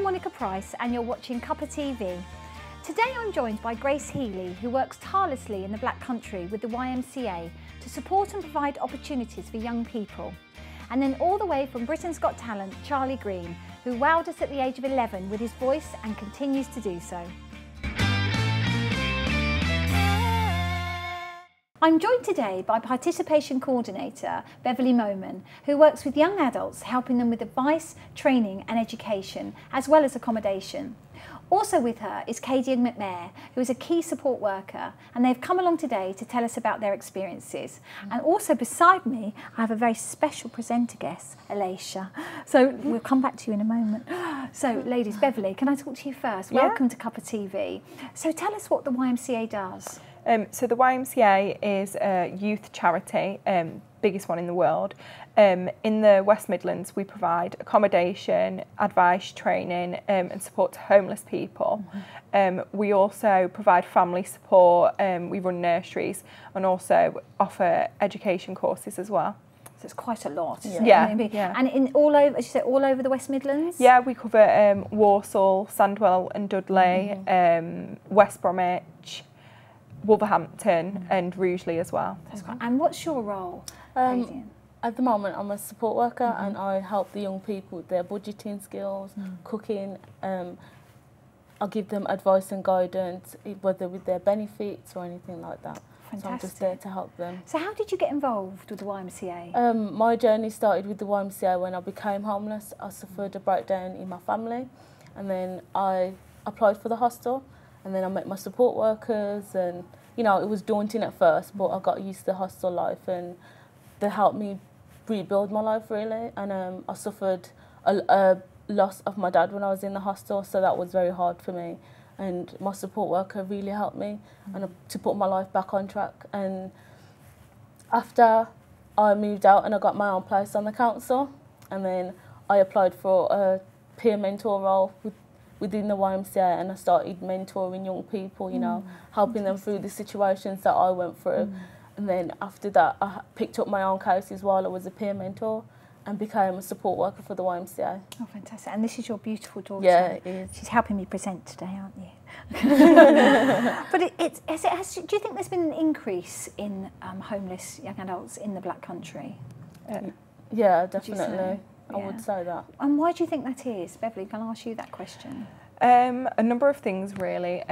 Monica Price and you're watching Cuppa TV. Today I'm joined by Grace Healy, who works tirelessly in the Black Country with the YMCA to support and provide opportunities for young people. And then all the way from Britain's Got Talent, Charlie Green, who wowed us at the age of 11 with his voice and continues to do so. I'm joined today by Participation Coordinator Beverly Moman, who works with young adults, helping them with advice, training and education, as well as accommodation. Also with her is Katie McMahon, who is a key support worker, and they've come along today to tell us about their experiences. And also beside me, I have a very special presenter guest, Alicia. So we'll come back to you in a moment. So ladies, Beverly, can I talk to you first? Yeah. Welcome to Cuppa TV. So tell us what the YMCA does. So the YMCA is a youth charity, biggest one in the world. In the West Midlands, we provide accommodation, advice, training and support to homeless people. We also provide family support, we run nurseries and also offer education courses as well. So it's quite a lot. Yeah. And in all over, as you say, all over the West Midlands? Yeah, we cover Walsall, Sandwell and Dudley, West Bromwich, Wolverhampton and Rugeley as well. That's great. And what's your role? At the moment I'm a support worker and I help the young people with their budgeting skills, cooking. I'll give them advice and guidance, whether with their benefits or anything like that. Fantastic. So I'm just there to help them. So how did you get involved with the YMCA? My journey started with the YMCA when I became homeless. I suffered a breakdown in my family and then I applied for the hostel. And then I met my support workers and, you know, it was daunting at first, but I got used to the hostel life and they helped me rebuild my life really. And I suffered a loss of my dad when I was in the hostel, so that was very hard for me. And my support worker really helped me and to put my life back on track. And after I moved out and I got my own place on the council, and then I applied for a peer mentor role within the YMCA, and I started mentoring young people, you know, helping them through the situations that I went through. And then after that, I picked up my own cases while I was a peer mentor and became a support worker for the YMCA. Oh, fantastic. And this is your beautiful daughter. Yeah, it is. She's helping me present today, aren't you? But do you think there's been an increase in homeless young adults in the Black Country? Yeah, definitely. I would say that. And why do you think that is? Beverly, can I ask you that question? A number of things really.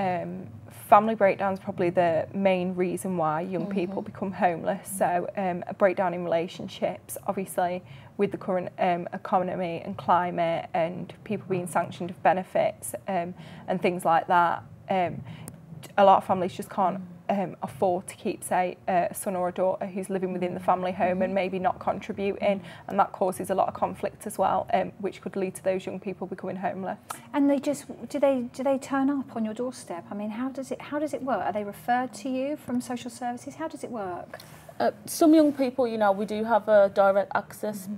Family breakdown is probably the main reason why young people become homeless. So a breakdown in relationships, obviously with the current economy and climate and people being sanctioned of benefits and things like that. A lot of families just can't afford to keep, say, a son or a daughter who's living within the family home and maybe not contributing, and that causes a lot of conflict as well, which could lead to those young people becoming homeless. And they just do they turn up on your doorstep? I mean, how does it work? Are they referred to you from social services? How does it work? Some young people, you know, we do have a direct access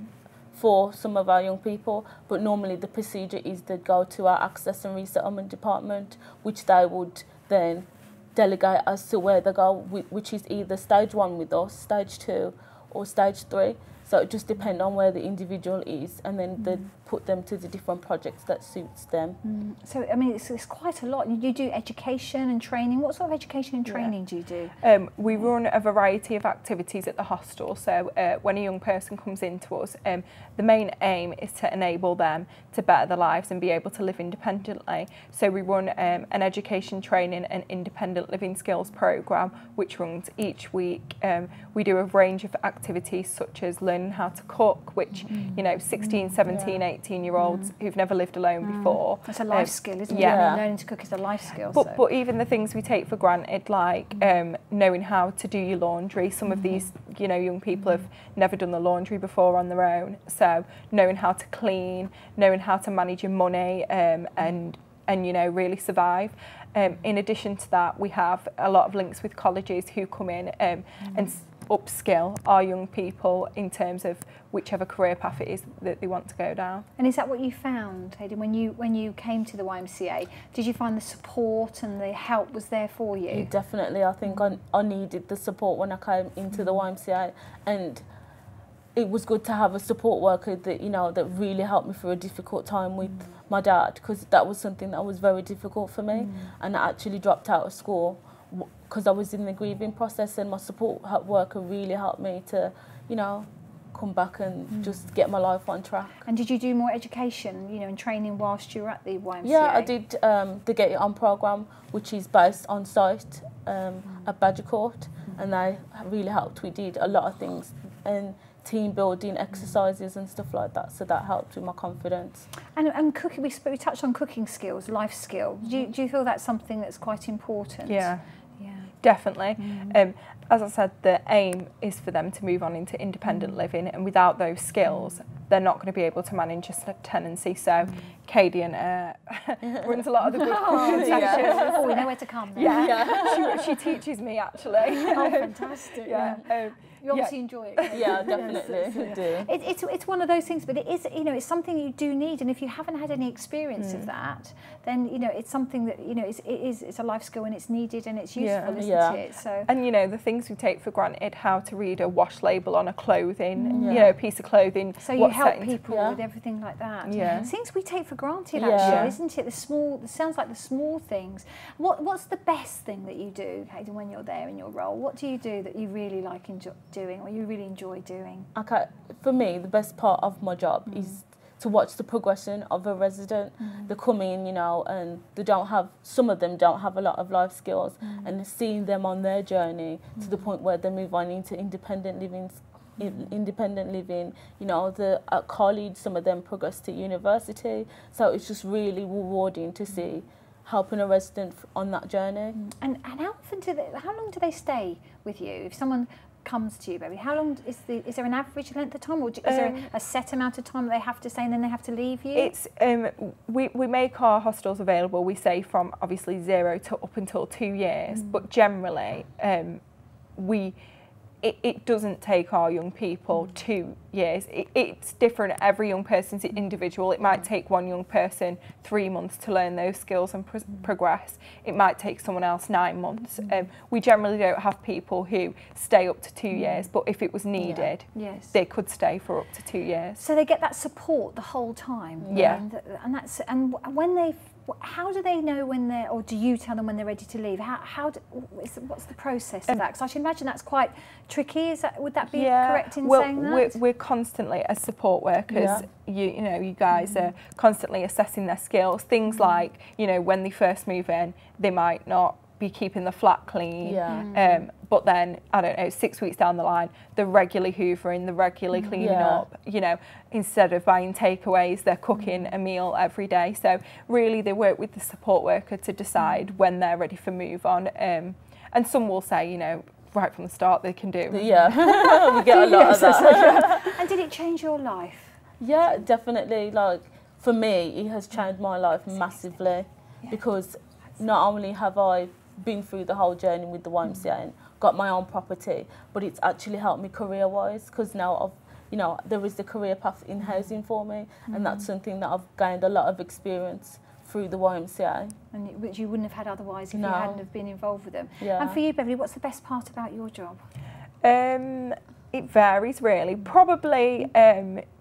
for some of our young people, but normally the procedure is they go to our access and resettlement department, which they would then delegate as to where they go, which is either stage 1 with us, stage 2 or stage 3. So it just depends on where the individual is, and then they put them to the different projects that suits them. So, I mean, it's quite a lot. You do education and training. What sort of education and training do you do? We run a variety of activities at the hostel. So when a young person comes into us, the main aim is to enable them to better their lives and be able to live independently. So we run an education, training and independent living skills programme, which runs each week. We do a range of activities such as learning how to cook, which, you know, 16, 17, 18-year-olds who've never lived alone before. It's a life skill, isn't it? Yeah. I mean, learning to cook is a life skill. But even the things we take for granted, like knowing how to do your laundry. Some of these, you know, young people have never done the laundry before on their own. So knowing how to clean, knowing how to manage your money and you know, really survive. In addition to that, we have a lot of links with colleges who come in and upskill our young people in terms of whichever career path it is that they want to go down. And is that what you found, Hayden, when you came to the YMCA? Did you find the support and the help was there for you? Yeah, definitely. I think I needed the support when I came into the YMCA, and it was good to have a support worker that, you know, that really helped me through a difficult time with my dad, because that was something that was very difficult for me. And I actually dropped out of school because I was in the grieving process, and my support worker really helped me to, you know, come back and just get my life on track. And did you do more education, you know, and training whilst you were at the YMCA? Yeah, I did the Get It On programme, which is based on site at Badger Court, and they really helped. We did a lot of things and team building exercises and stuff like that, so that helped with my confidence. And cooking, we touched on cooking skills, life skill. Do you feel that's something that's quite important? Yeah. Definitely. As I said, the aim is for them to move on into independent living, and without those skills, they're not going to be able to manage just a tenancy. So Katie runs a lot of the good cooking sessions. Oh, we know where to come then. Yeah. she teaches me, actually. Oh, fantastic. Yeah. You obviously enjoy it. Yeah, definitely. Do. It's one of those things, but it is, you know, it's something you do need, and if you haven't had any experience of that, then, you know, it's something that, you know, it's a life skill, and it's needed, and it's useful, isn't it? So. And, you know, the things we take for granted, how to read a wash label on a clothing, you know, a piece of clothing. So you help people with everything like that. Yeah. Things we take for granted, actually, isn't it? It sounds like the small things. What's the best thing that you do, Katie, when you're there in your role? What do you do that you really like doing, or you really enjoy doing? Okay, for me, the best part of my job is to watch the progression of a resident. They come in, you know, and some of them don't have a lot of life skills, and seeing them on their journey to the point where they move on into independent living. You know, at college, some of them progress to university, so it's just really rewarding to see helping a resident on that journey. And how long do they stay with you? If someone comes to you, baby, how long is there an average length of time, or is there a set amount of time that they have to stay and then they have to leave you? It's we make our hostels available, we say, from obviously 0 to up until 2 years, but generally it doesn't take our young people 2 years. It's different. Every young person's individual. It might take one young person 3 months to learn those skills and progress. It might take someone else 9 months. We generally don't have people who stay up to 2 years, but if it was needed, they could stay for up to 2 years. So they get that support the whole time. Yeah. And when they, how do they know when they're, or do you tell them when they're ready to leave? What's the process of that? Because I should imagine that's quite tricky. Would that be correct in saying that? We're constantly, as support workers, you know, you guys are constantly assessing their skills. Things like, you know, when they first move in, they might not be keeping the flat clean. But then, I don't know, 6 weeks down the line, they're regularly hoovering, they're regularly cleaning up. You know, instead of buying takeaways, they're cooking a meal every day. So really, they work with the support worker to decide when they're ready for move on. And some will say, you know, right from the start they can do. Yeah, we get a lot of that. And did it change your life? Yeah, definitely. Like, for me, it has changed my life massively, because not only have I been through the whole journey with the YMCA and got my own property, but it's actually helped me career-wise, because now you know, there is the career path in housing for me, and that's something that I've gained a lot of experience through the YMCA. And which you wouldn't have had otherwise if you hadn't have been involved with them. Yeah. And for you, Beverly, what's the best part about your job? It varies, really. Probably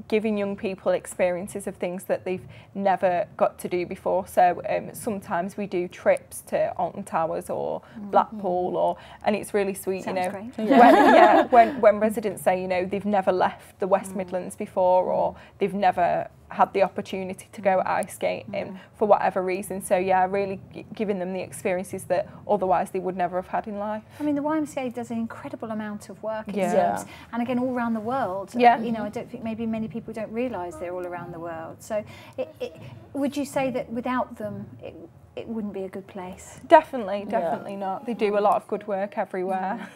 giving young people experiences of things that they've never got to do before. So sometimes we do trips to Alton Towers or Blackpool, and it's really sweet. Sounds great. When residents say, you know, they've never left the West Midlands before, or they've never had the opportunity to go ice skating for whatever reason. So yeah, really giving them the experiences that otherwise they would never have had in life. I mean, the YMCA does an incredible amount of work, it Yeah. seems, and again, all around the world. Yeah. You know, I don't think maybe many people don't realise they're all around the world. So would you say that without them, it wouldn't be a good place? Definitely not. They do a lot of good work everywhere.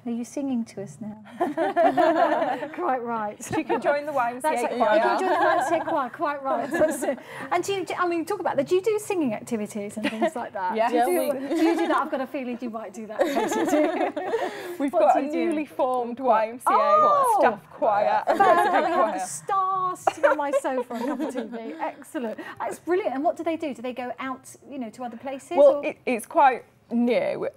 Are you singing to us now? Quite right. You can join the YMCA choir. You can join the YMCA choir, quite right. And talk about that. Do you do singing activities and things like that? Yeah. Do you do that? I've got a feeling you might do that. We've got a newly formed YMCA staff choir. We have the star sitting on my sofa on Cuppa TV. Excellent. That's brilliant. And what do they do? Do they go out, you know, to other places? Well, it's quite new.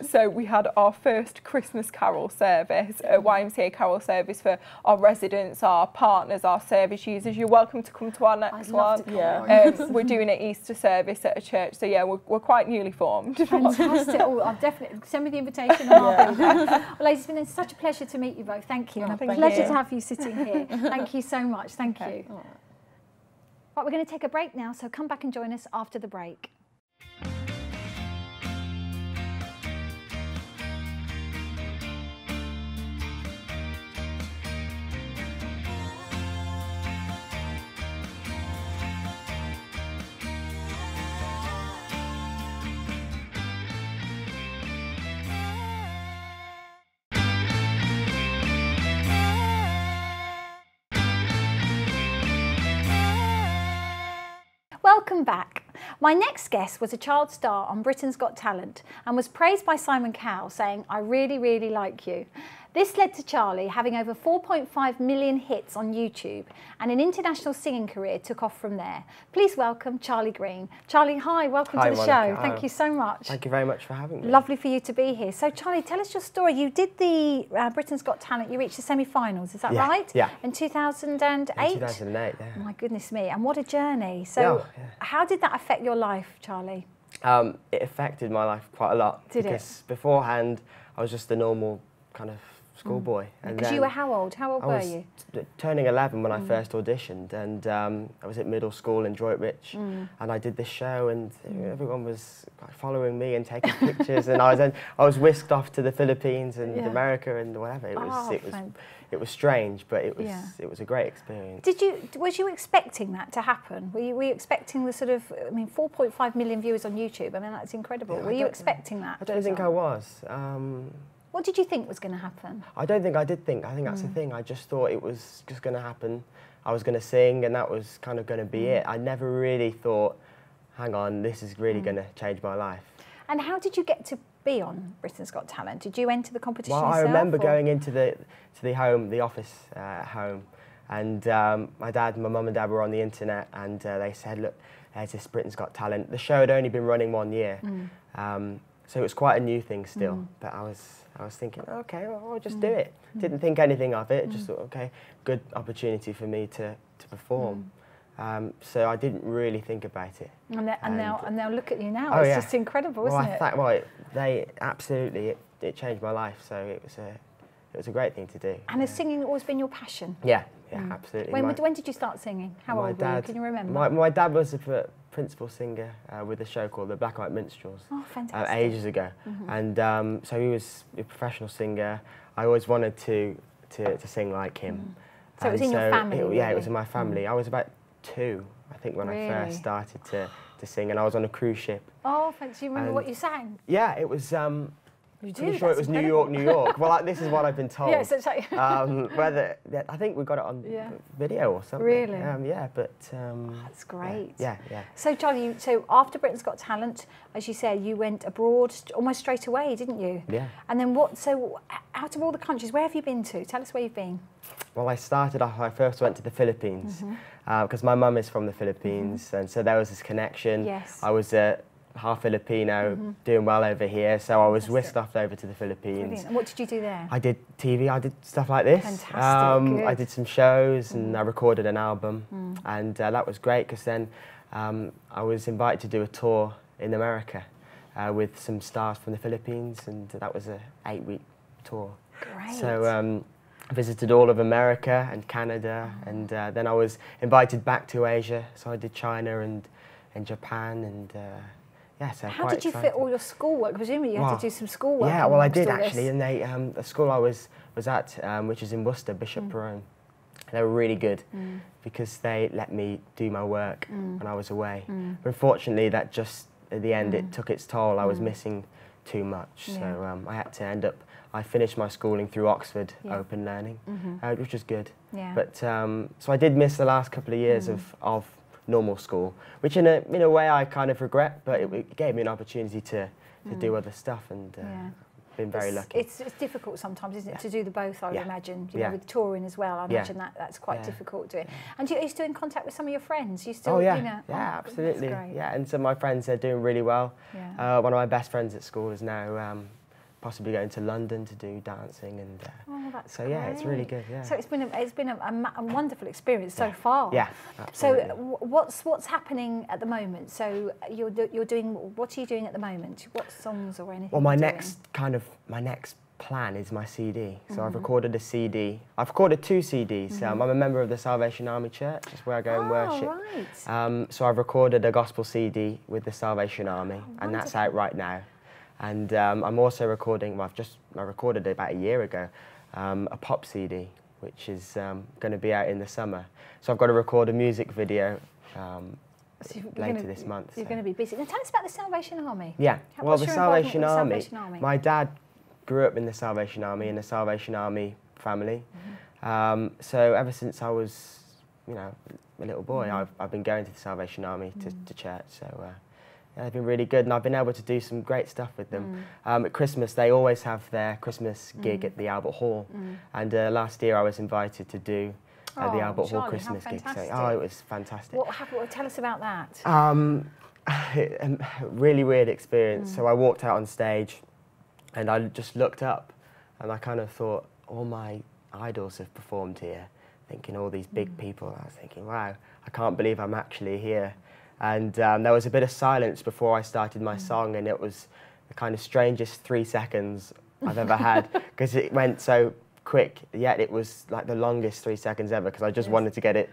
So we had our first Christmas carol service, a YMCA carol service for our residents, our partners, our service users. You're welcome to come to our next one. We're doing an Easter service at a church, so yeah, we're quite newly formed. Fantastic. Oh, I'll definitely send me the invitation and I'll be there. Well, ladies, it's been such a pleasure to meet you both. Thank you. Thank Pleasure you. to have you sitting here. Thank you so much. Thank you. Right, we're going to take a break now, so come back and join us after the break. Welcome back. My next guest was a child star on Britain's Got Talent and was praised by Simon Cowell, saying, "I really, really like you." This led to Charlie having over 4.5 million hits on YouTube, and an international singing career took off from there. Please welcome Charlie Green. Charlie, hi, welcome to the show. Thank you so much. Thank you very much for having me. Lovely for you to be here. So Charlie, tell us your story. You did the Britain's Got Talent, you reached the semi-finals, is that right? Yeah. In 2008? In 2008, yeah. Oh my goodness me, and what a journey. So how did that affect your life, Charlie? It affected my life quite a lot. Did because beforehand, I was just a normal kind of schoolboy. Because you were how old? How old were you? Turning 11 when I first auditioned, and I was at middle school in Droitwich, and I did this show, and everyone was following me and taking pictures, and I was whisked off to the Philippines and America and whatever. It was strange, but it was a great experience. Was you expecting that to happen? Were you expecting the sort of, I mean, 4.5 million viewers on YouTube? I mean, that's incredible. Were you expecting that? I don't think I was. What did you think was going to happen? I don't think I did think. I think that's the thing. I just thought it was just going to happen. I was going to sing, and that was kind of going to be it. I never really thought, hang on, this is really going to change my life. And how did you get to be on Britain's Got Talent? Did you enter the competition yourself? I remember going into the office at home, and my mum and dad were on the internet, and they said, look, there's this Britain's Got Talent. The show had only been running 1 year. So it was quite a new thing still, but I was thinking, okay, I'll just do it. Didn't think anything of it, just thought, okay, good opportunity for me to perform. So I didn't really think about it. And now look at you now, it's just incredible, isn't it? It changed my life, so it was a great thing to do. And has singing always been your passion? Yeah, absolutely. When did you start singing? How old were you? Can you remember? My dad was a principal singer with a show called the Black and White Minstrels. Oh, fantastic. Ages ago. And so he was a professional singer. I always wanted to sing like him. So it was in your family? It was in my family. I was about 2, I think, when I first started to sing, and I was on a cruise ship. Oh, thanks. Do you remember what you sang? Yeah, it was... You pretty sure it was incredible. New York. Well, this is what I've been told. Yeah, so it's like I think we got it on video or something. Really? That's great. Yeah. So Charlie, so after Britain's Got Talent, as you said, you went abroad almost straight away, didn't you? Yeah. And then so out of all the countries, where have you been to? Tell us where you've been. Well, I first went to the Philippines because my mum is from the Philippines, and so there was this connection. Yes. I was half Filipino, doing well over here, so I was whisked off over to the Philippines. Brilliant. And what did you do there? I did TV, I did stuff like this. Fantastic, I did some shows and I recorded an album, and that was great because then I was invited to do a tour in America with some stars from the Philippines, and that was an 8-week tour. Great. So I visited all of America and Canada, and then I was invited back to Asia, so I did China and Japan, and so how did you fit all your schoolwork? Presumably you had to do some schoolwork. Yeah, well I did actually, and they the school I was at, which is in Worcester, Bishop Perone, they were really good because they let me do my work when I was away. But unfortunately, that just at the end it took its toll. I was missing too much, so I had to I finished my schooling through Oxford Open Learning, which was good. Yeah. But so I did miss the last couple of years of normal school, which in a way I kind of regret, but it gave me an opportunity to do other stuff, and been very lucky. It's difficult sometimes, isn't it, to do the both, I would imagine, you know, with touring as well. I imagine that's quite difficult doing. And are you still in contact with some of your friends? You still, you know, absolutely. Yeah, and some of my friends are doing really well. Yeah. One of my best friends at school is now possibly going to London to do dancing, and so yeah, it's really good. Yeah. So it's been a wonderful experience so far. Yeah, absolutely. So what's happening at the moment? So you're doing, what are you doing at the moment? What songs or anything? Well, my next plan is my CD. So I've recorded a CD. I've recorded 2 CDs. I'm a member of the Salvation Army Church. It's where I go and worship. Right. So I've recorded a gospel CD with the Salvation Army, and that's out right now. And I'm also recording, well, I recorded it about a year ago, a pop CD, which is going to be out in the summer. So I've got to record a music video later this month. You're going to be busy. Now tell us about the Salvation Army. Yeah, well, the Salvation Army, my dad grew up in the Salvation Army, in the Salvation Army family. So ever since I was, you know, a little boy, I've been going to the Salvation Army to church. So yeah, they've been really good, and I've been able to do some great stuff with them. At Christmas, they always have their Christmas gig at the Albert Hall, and last year I was invited to do the Albert Hall Christmas gig. So, it was fantastic. What happened? Tell us about that. A really weird experience. So I walked out on stage, and I just looked up, and I kind of thought, all my idols have performed here, thinking all these big people. I was thinking, wow, I can't believe I'm actually here. And there was a bit of silence before I started my song, and it was the kind of strangest 3 seconds I've ever had, because it went so quick, yet it was like the longest 3 seconds ever, because I just wanted to get it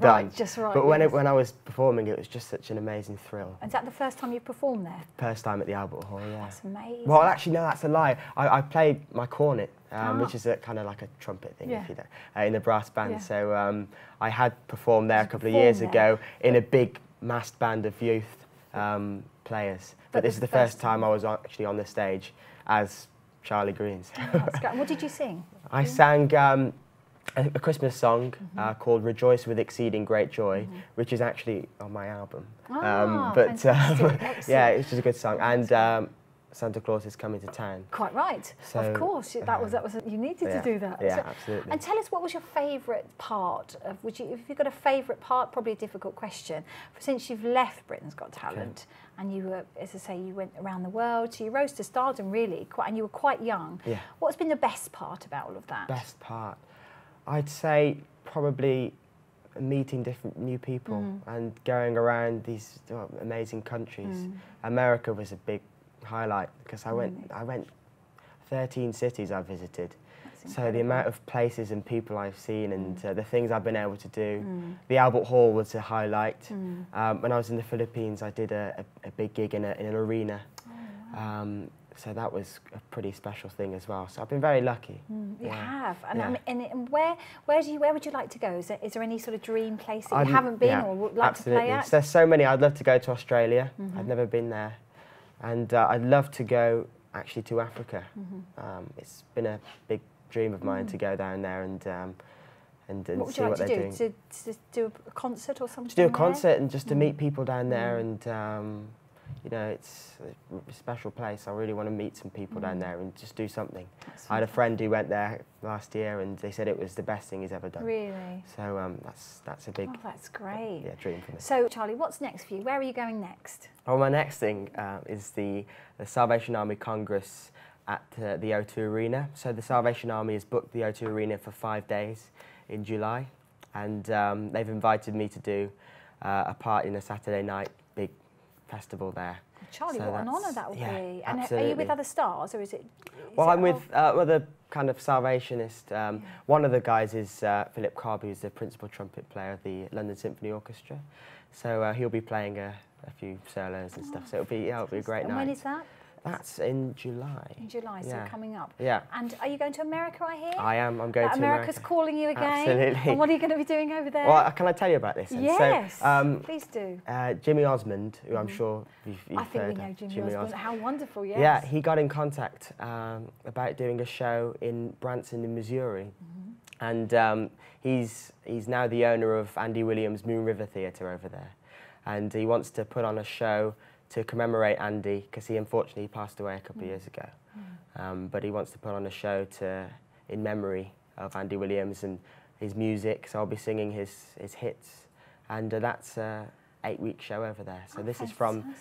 done. Just right. But when I was performing, it was just such an amazing thrill. Is that the first time you performed there? First time at the Albert Hall, yeah. That's amazing. Well, actually, no, that's a lie. I played my cornet, which is a kind of like a trumpet thing, if you know, in the brass band. So I had performed there a couple of years ago in a big massed band of youth players. But this is the first time I was actually on the stage as Charlie Green. What did you sing? I sang a Christmas song called Rejoice with Exceeding Great Joy, which is actually on my album. Yeah, it's just a good song. And Santa Claus is Coming to Town. Quite right. So, of course, that was you needed to do that. Yeah, absolutely. And tell us, what was your favourite part of? If you've got a favourite part, probably a difficult question. Since you've left Britain's Got Talent, and you were, as I say, you went around the world, so you rose to stardom really, and you were quite young. Yeah. What's been the best part about all of that? Best part, I'd say probably meeting different new people and going around these amazing countries. America was a big highlight, because I went 13 cities I visited. So the amount of places and people I've seen, and the things I've been able to do. The Albert Hall was a highlight. When I was in the Philippines, I did a big gig in an arena. So that was a pretty special thing as well. So I've been very lucky. You have. And, and where would you like to go? Is there any sort of dream place that you haven't been or would like to play at? There's so many. I'd love to go to Australia. I've never been there. And I'd love to go actually to Africa. It's been a big dream of mine to go down there and see what they're doing. To do a concert or something? To do a concert and just to meet people down there, and you know, it's a special place. I really want to meet some people down there and just do something. I had a friend who went there last year, and they said it was the best thing he's ever done. Really? So that's a big that's great. Dream for me. So Charlie, what's next for you? Where are you going next? Well, my next thing is the Salvation Army Congress at the O2 Arena. So the Salvation Army has booked the O2 Arena for 5 days in July, and they've invited me to do a part in a Saturday night big festival there. Charlie, what an honour that will be. And absolutely. are you with other stars, or is it? Well, I'm with other kind of Salvationists. One of the guys is Philip Cobb, who's the principal trumpet player of the London Symphony Orchestra. So he'll be playing a few solos and stuff. So it'll be a great night. When is that? That's in July. In July, so coming up. Yeah. And are you going to America, I hear? I am. I'm going to America. America's calling you again. Absolutely. And what are you going to be doing over there? Well, can I tell you about this? Yes, so, please do. Jimmy Osmond, who I'm sure you've I think heard we know Jimmy Osmond. How wonderful, yes. Yeah, he got in contact about doing a show in Branson in Missouri. And he's now the owner of Andy Williams' Moon River Theatre over there. And he wants to put on a show to commemorate Andy, because he unfortunately passed away a couple of years ago. But he wants to put on a show in memory of Andy Williams and his music, so I'll be singing his hits, and that's a 8-week show over there. So this is from,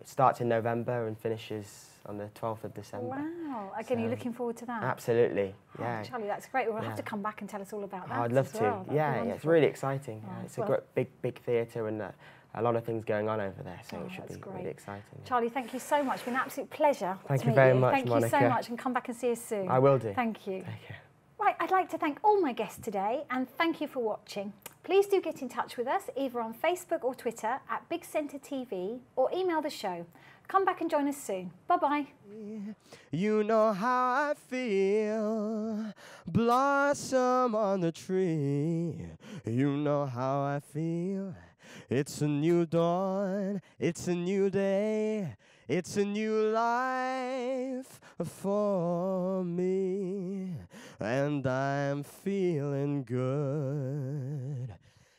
starts in November and finishes on the 12th of December. Wow, again, you're looking forward to that? Absolutely, yeah. Oh, Charlie, that's great. We'll have to come back and tell us all about that. I'd love to, well. yeah, it's really exciting. Oh, it's a big theatre and a lot of things going on over there, so it should be really exciting. Charlie, thank you so much. It's been an absolute pleasure to meet you. Thank you very much, Thank Monica. you so much, and come back and see us soon. I will do. Thank you. Take care. Right, I'd like to thank all my guests today, and thank you for watching. Please do get in touch with us either on Facebook or Twitter at Big Centre TV, or email the show. Come back and join us soon. Bye-bye. You know how I feel, blossom on the tree. You know how I feel. It's a new dawn, it's a new day, it's a new life for me, and I'm feeling good.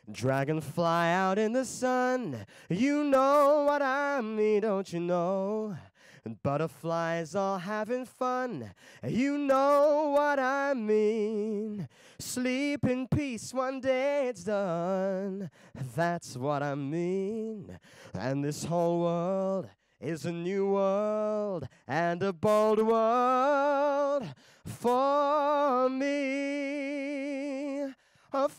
Dragonfly out in the sun, you know what I mean, don't you know? And butterflies all having fun, you know what I mean. Sleep in peace, one day it's done, that's what I mean. And this whole world is a new world, and a bold world for me, for